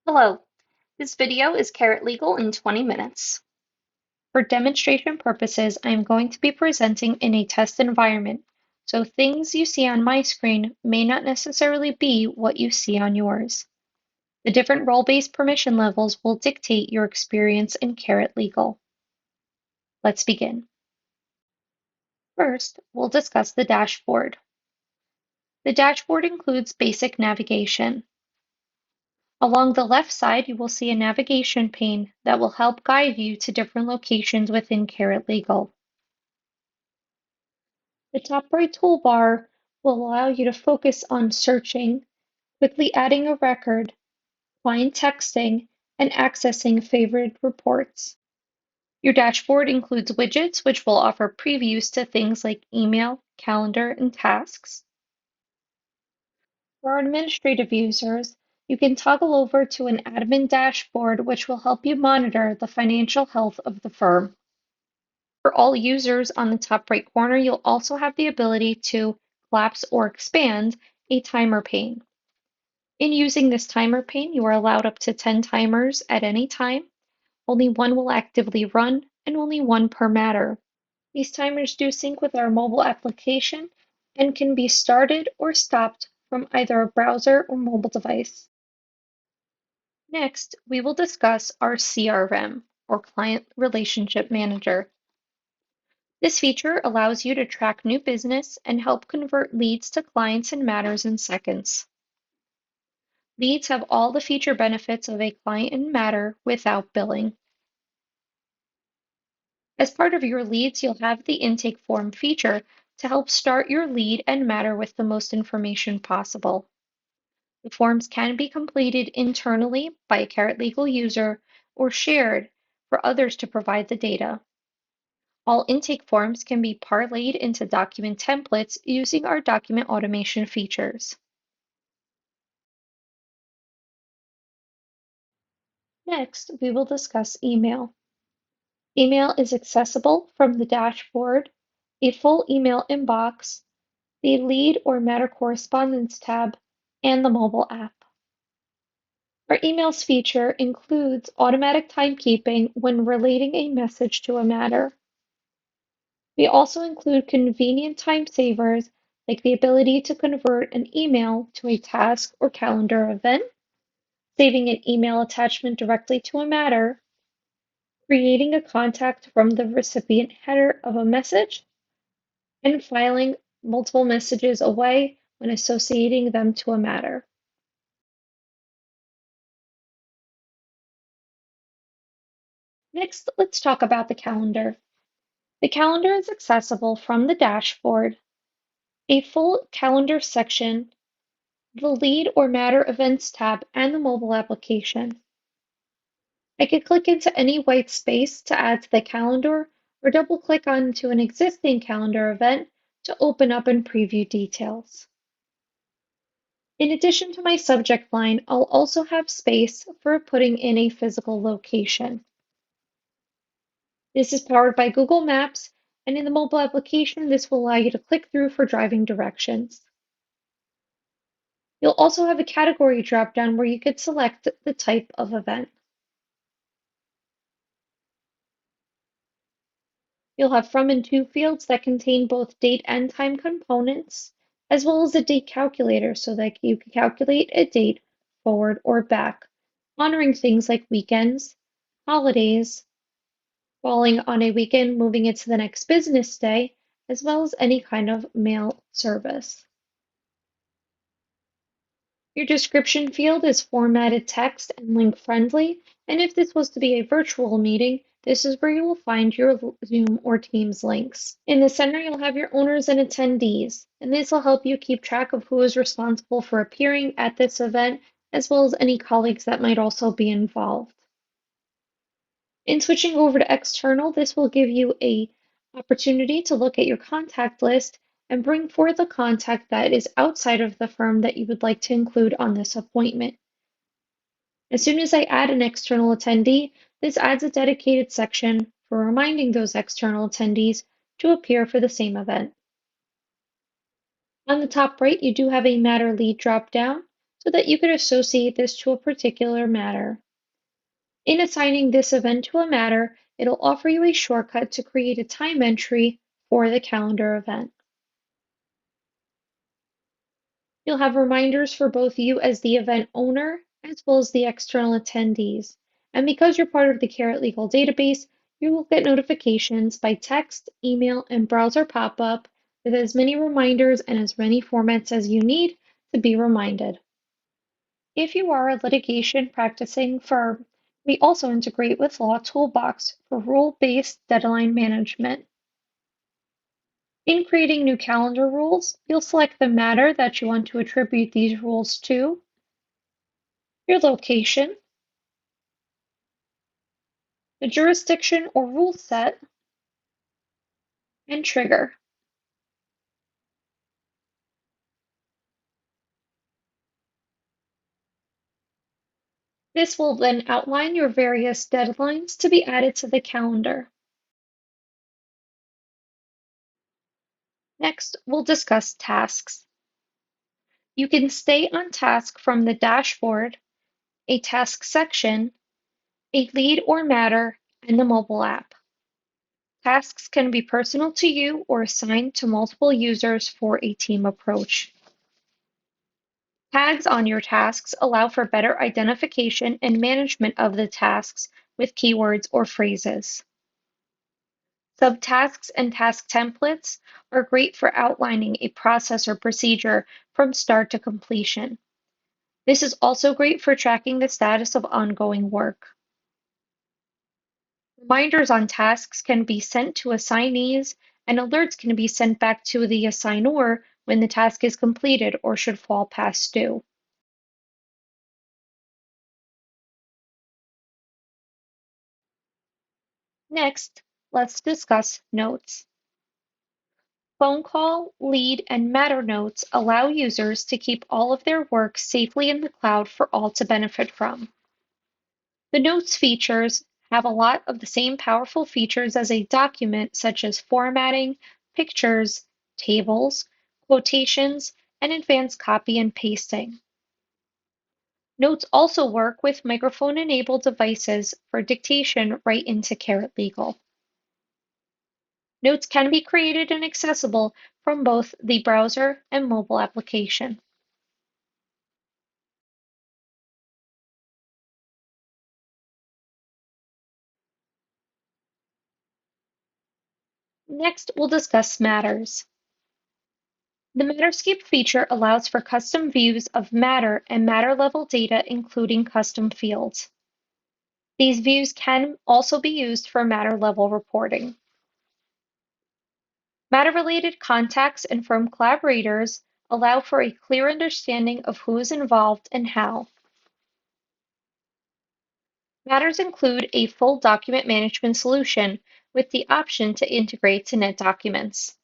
Hello, this video is CARET Legal in 20 minutes. For demonstration purposes, I am going to be presenting in a test environment, so things you see on my screen may not necessarily be what you see on yours. The different role-based permission levels will dictate your experience in CARET Legal. Let's begin. First, we'll discuss the dashboard. The dashboard includes basic navigation. Along the left side, you will see a navigation pane that will help guide you to different locations within CARET Legal. The top right toolbar will allow you to focus on searching, quickly adding a record, find texting, and accessing favorite reports. Your dashboard includes widgets which will offer previews to things like email, calendar, and tasks. For administrative users, you can toggle over to an admin dashboard which will help you monitor the financial health of the firm. For all users, on the top right corner, you'll also have the ability to collapse or expand a timer pane. In using this timer pane, you are allowed up to 10 timers at any time. Only one will actively run and only one per matter. These timers do sync with our mobile application and can be started or stopped from either a browser or mobile device. Next, we will discuss our CRM, or Client Relationship Manager. This feature allows you to track new business and help convert leads to clients and matters in seconds. Leads have all the feature benefits of a client and matter without billing. As part of your leads, you'll have the intake form feature to help start your lead and matter with the most information possible. The forms can be completed internally by a CARET Legal user or shared for others to provide the data. All intake forms can be parlayed into document templates using our document automation features. Next, we will discuss email. Email is accessible from the dashboard, a full email inbox, the lead or matter correspondence tab, and the mobile app. Our emails feature includes automatic timekeeping when relating a message to a matter. We also include convenient time savers like the ability to convert an email to a task or calendar event, saving an email attachment directly to a matter, creating a contact from the recipient header of a message, and filing multiple messages away when associating them to a matter. Next, let's talk about the calendar. The calendar is accessible from the dashboard, a full calendar section, the lead or matter events tab, and the mobile application. I could click into any white space to add to the calendar or double click onto an existing calendar event to open up and preview details. In addition to my subject line, I'll also have space for putting in a physical location. This is powered by Google Maps, and in the mobile application, this will allow you to click through for driving directions. You'll also have a category dropdown where you could select the type of event. You'll have from and to fields that contain both date and time components, as well as a date calculator so that you can calculate a date forward or back, honoring things like weekends, holidays, falling on a weekend, moving it to the next business day, as well as any kind of mail service. Your description field is formatted text and link friendly, and if this was to be a virtual meeting, this is where you will find your Zoom or Teams links. In the center, you'll have your owners and attendees, and this will help you keep track of who is responsible for appearing at this event, as well as any colleagues that might also be involved. In switching over to external, this will give you an opportunity to look at your contact list and bring forth a contact that is outside of the firm that you would like to include on this appointment. As soon as I add an external attendee, this adds a dedicated section for reminding those external attendees to appear for the same event. On the top right, you do have a matter lead drop down, so that you can associate this to a particular matter. In assigning this event to a matter, it'll offer you a shortcut to create a time entry for the calendar event. You'll have reminders for both you as the event owner as well as the external attendees. And because you're part of the CARET Legal database, you will get notifications by text, email, and browser pop-up with as many reminders and as many formats as you need to be reminded. If you are a litigation practicing firm, we also integrate with Law Toolbox for rule-based deadline management. In creating new calendar rules, you'll select the matter that you want to attribute these rules to, your location, the jurisdiction or rule set, and trigger. This will then outline your various deadlines to be added to the calendar. Next, we'll discuss tasks. You can stay on task from the dashboard, a task section, a lead or matter, and the mobile app. Tasks can be personal to you or assigned to multiple users for a team approach. Tags on your tasks allow for better identification and management of the tasks with keywords or phrases. Subtasks and task templates are great for outlining a process or procedure from start to completion. This is also great for tracking the status of ongoing work. Reminders on tasks can be sent to assignees, and alerts can be sent back to the assignor when the task is completed or should fall past due. Next, let's discuss notes. Phone call, lead, and matter notes allow users to keep all of their work safely in the cloud for all to benefit from. The notes features have a lot of the same powerful features as a document, such as formatting, pictures, tables, quotations, and advanced copy and pasting. Notes also work with microphone-enabled devices for dictation right into CARET Legal. Notes can be created and accessible from both the browser and mobile application. Next, we'll discuss matters. The Matterscape feature allows for custom views of matter and matter-level data, including custom fields. These views can also be used for matter-level reporting. Matter-related contacts and firm collaborators allow for a clear understanding of who is involved and how. Matters include a full document management solution with the option to integrate to NetDocuments.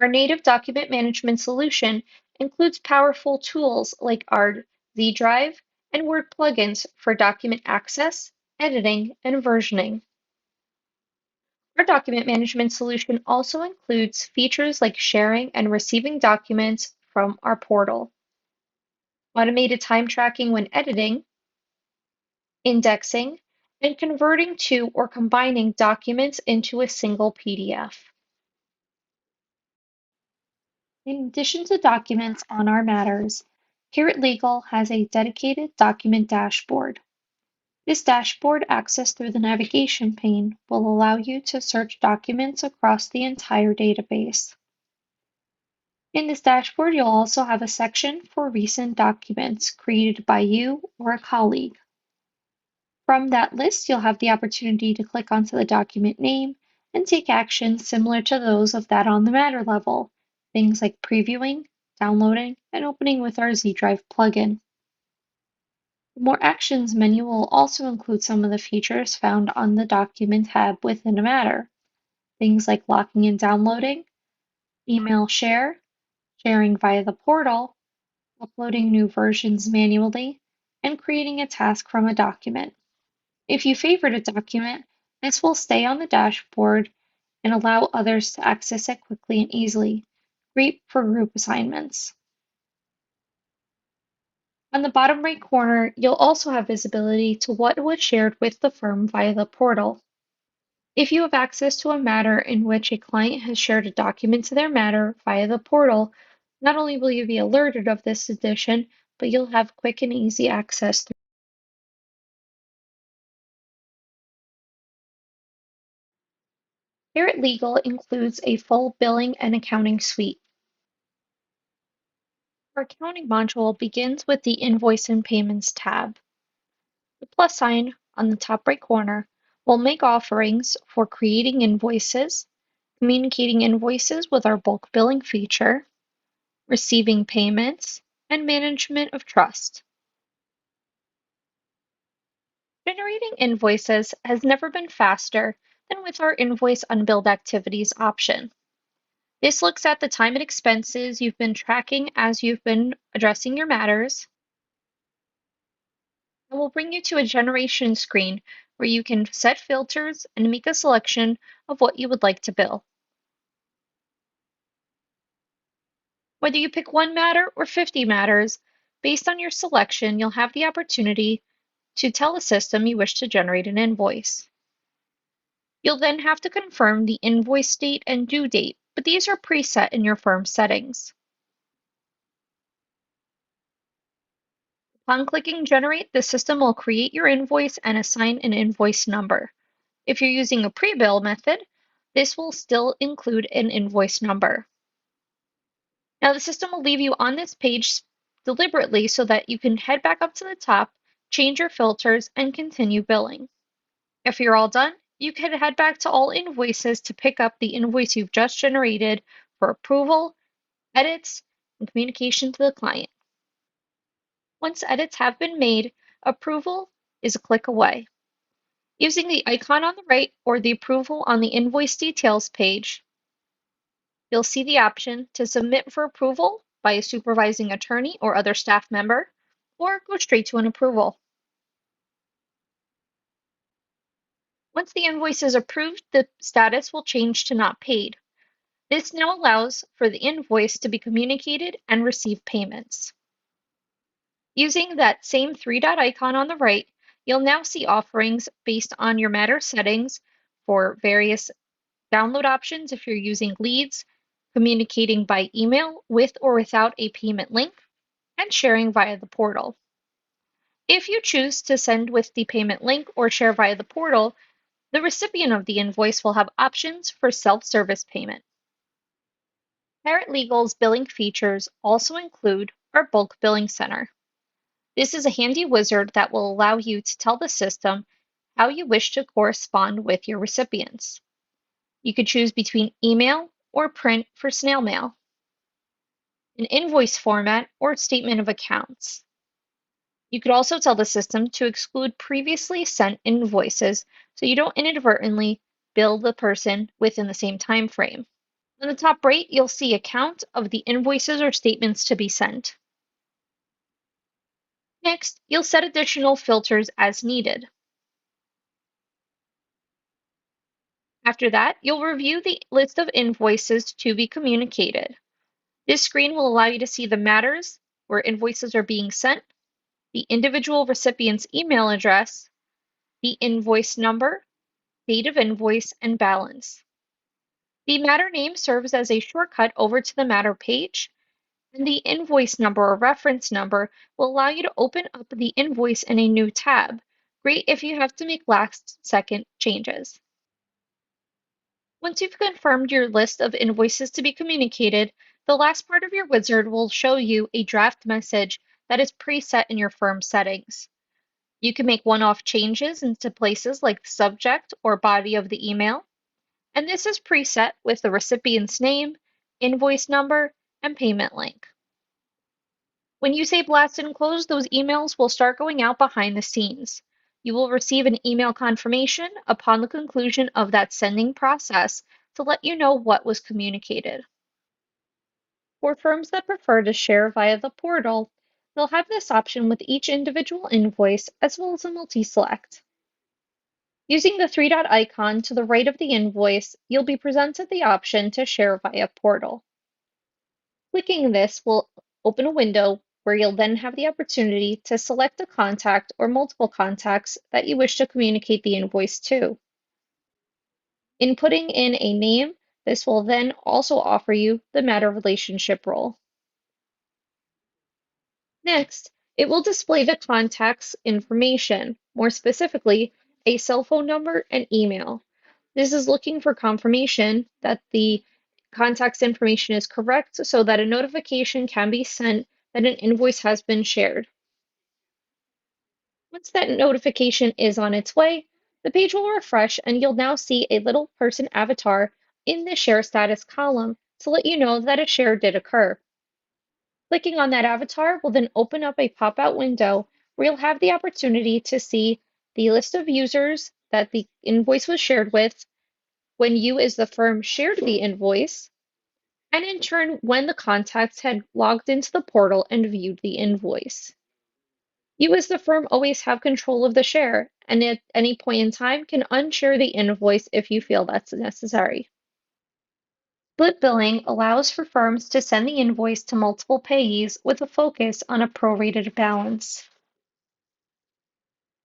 Our native document management solution includes powerful tools like our Z Drive and Word plugins for document access, editing, and versioning. Our document management solution also includes features like sharing and receiving documents from our portal, automated time tracking when editing, indexing, and converting to or combining documents into a single PDF. In addition to documents on our matters, CARET Legal has a dedicated document dashboard. This dashboard, accessed through the navigation pane, will allow you to search documents across the entire database. In this dashboard, you'll also have a section for recent documents created by you or a colleague. From that list, you'll have the opportunity to click onto the document name and take actions similar to those of that on the matter level, things like previewing, downloading, and opening with our Z Drive plugin. The More Actions menu will also include some of the features found on the Document tab within a matter, things like locking and downloading, email share, sharing via the portal, uploading new versions manually, and creating a task from a document. If you favorite a document, this will stay on the dashboard and allow others to access it quickly and easily. Great for group assignments. On the bottom right corner, you'll also have visibility to what was shared with the firm via the portal. If you have access to a matter in which a client has shared a document to their matter via the portal, not only will you be alerted of this addition, but you'll have quick and easy access through. CARET Legal includes a full billing and accounting suite. Our accounting module begins with the Invoice and Payments tab. The plus sign on the top right corner will make offerings for creating invoices, communicating invoices with our bulk billing feature, receiving payments, and management of trust. Generating invoices has never been faster than with our Invoice Unbilled Activities option. This looks at the time and expenses you've been tracking as you've been addressing your matters, and will bring you to a generation screen where you can set filters and make a selection of what you would like to bill. Whether you pick one matter or 50 matters, based on your selection, you'll have the opportunity to tell the system you wish to generate an invoice. You'll then have to confirm the invoice date and due date, but these are preset in your firm's settings. Upon clicking Generate, the system will create your invoice and assign an invoice number. If you're using a pre-bill method, this will still include an invoice number. Now, the system will leave you on this page deliberately so that you can head back up to the top, change your filters, and continue billing. If you're all done, you can head back to All Invoices to pick up the invoice you've just generated for approval, edits, and communication to the client. Once edits have been made, approval is a click away. Using the icon on the right or the approval on the invoice details page, you'll see the option to submit for approval by a supervising attorney or other staff member, or go straight to an approval. Once the invoice is approved, the status will change to not paid. This now allows for the invoice to be communicated and receive payments. Using that same three-dot icon on the right, you'll now see offerings based on your matter settings for various download options if you're using leads, communicating by email with or without a payment link, and sharing via the portal. If you choose to send with the payment link or share via the portal, the recipient of the invoice will have options for self-service payment. CARET Legal's billing features also include our bulk billing center. This is a handy wizard that will allow you to tell the system how you wish to correspond with your recipients. You could choose between email or print for snail mail, an invoice format, or statement of accounts. You could also tell the system to exclude previously sent invoices so you don't inadvertently bill the person within the same time frame. On the top right, you'll see a count of the invoices or statements to be sent. Next, you'll set additional filters as needed. After that, you'll review the list of invoices to be communicated. This screen will allow you to see the matters where invoices are being sent, the individual recipient's email address, the invoice number, date of invoice, and balance. The matter name serves as a shortcut over to the matter page, and the invoice number or reference number will allow you to open up the invoice in a new tab. Great if you have to make last-second changes. Once you've confirmed your list of invoices to be communicated, the last part of your wizard will show you a draft message that is preset in your firm settings. You can make one-off changes into places like the subject or body of the email, and this is preset with the recipient's name, invoice number, and payment link. When you say blast and close, those emails will start going out behind the scenes. You will receive an email confirmation upon the conclusion of that sending process to let you know what was communicated. For firms that prefer to share via the portal, they'll have this option with each individual invoice as well as a multi-select. Using the three-dot icon to the right of the invoice, you'll be presented the option to share via portal. Clicking this will open a window where you'll then have the opportunity to select a contact or multiple contacts that you wish to communicate the invoice to. Inputting in a name, this will then also offer you the matter relationship role. Next, it will display the contact's information, more specifically, a cell phone number and email. This is looking for confirmation that the contact's information is correct so that a notification can be sent that an invoice has been shared. Once that notification is on its way, the page will refresh and you'll now see a little person avatar in the share status column to let you know that a share did occur. Clicking on that avatar will then open up a pop-out window where you'll have the opportunity to see the list of users that the invoice was shared with, when you as the firm shared the invoice, and in turn when the contacts had logged into the portal and viewed the invoice. You as the firm always have control of the share, and at any point in time can unshare the invoice if you feel that's necessary. Split billing allows for firms to send the invoice to multiple payees with a focus on a prorated balance.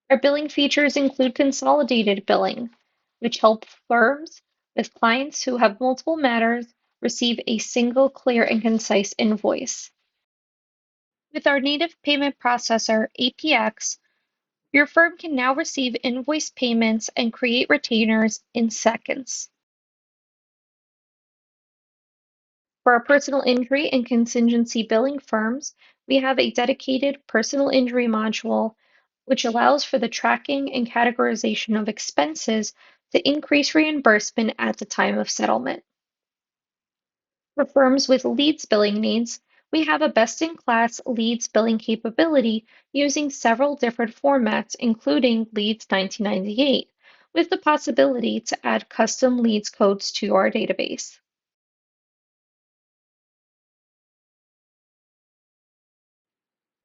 Our billing features include consolidated billing, which help firms with clients who have multiple matters receive a single clear and concise invoice. With our native payment processor, APX, your firm can now receive invoice payments and create retainers in seconds. For our personal injury and contingency billing firms, we have a dedicated personal injury module, which allows for the tracking and categorization of expenses to increase reimbursement at the time of settlement. For firms with leads billing needs, we have a best-in-class leads billing capability using several different formats, including Leads 1998, with the possibility to add custom leads codes to our database.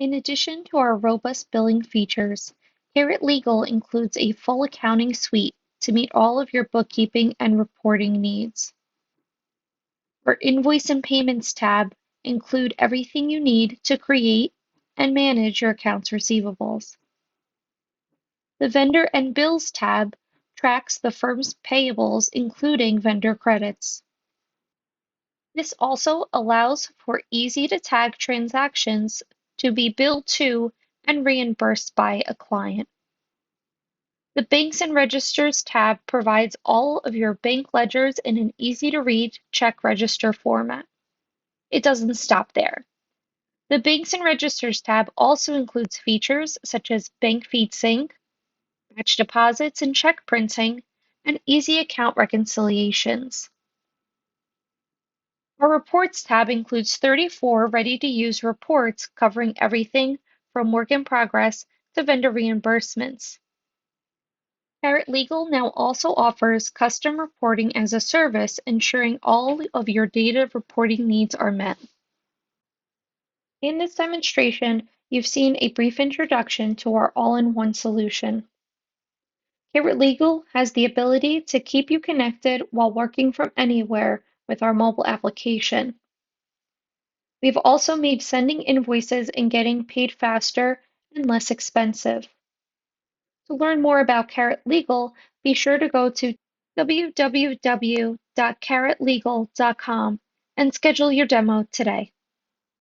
In addition to our robust billing features, CARET Legal includes a full accounting suite to meet all of your bookkeeping and reporting needs. Our Invoice and Payments tab include everything you need to create and manage your accounts receivables. The Vendor and Bills tab tracks the firm's payables, including vendor credits. This also allows for easy to tag transactions to be billed to and reimbursed by a client. The Banks and Registers tab provides all of your bank ledgers in an easy-to-read check register format. It doesn't stop there. The Banks and Registers tab also includes features such as bank feed sync, batch deposits and check printing, and easy account reconciliations. Our Reports tab includes 34 ready-to-use reports covering everything from work in progress to vendor reimbursements. CARET Legal now also offers custom reporting as a service, ensuring all of your data reporting needs are met. In this demonstration, you've seen a brief introduction to our all-in-one solution. CARET Legal has the ability to keep you connected while working from anywhere with our mobile application. We've also made sending invoices and getting paid faster and less expensive. To learn more about CARET Legal, be sure to go to www.caretlegal.com and schedule your demo today.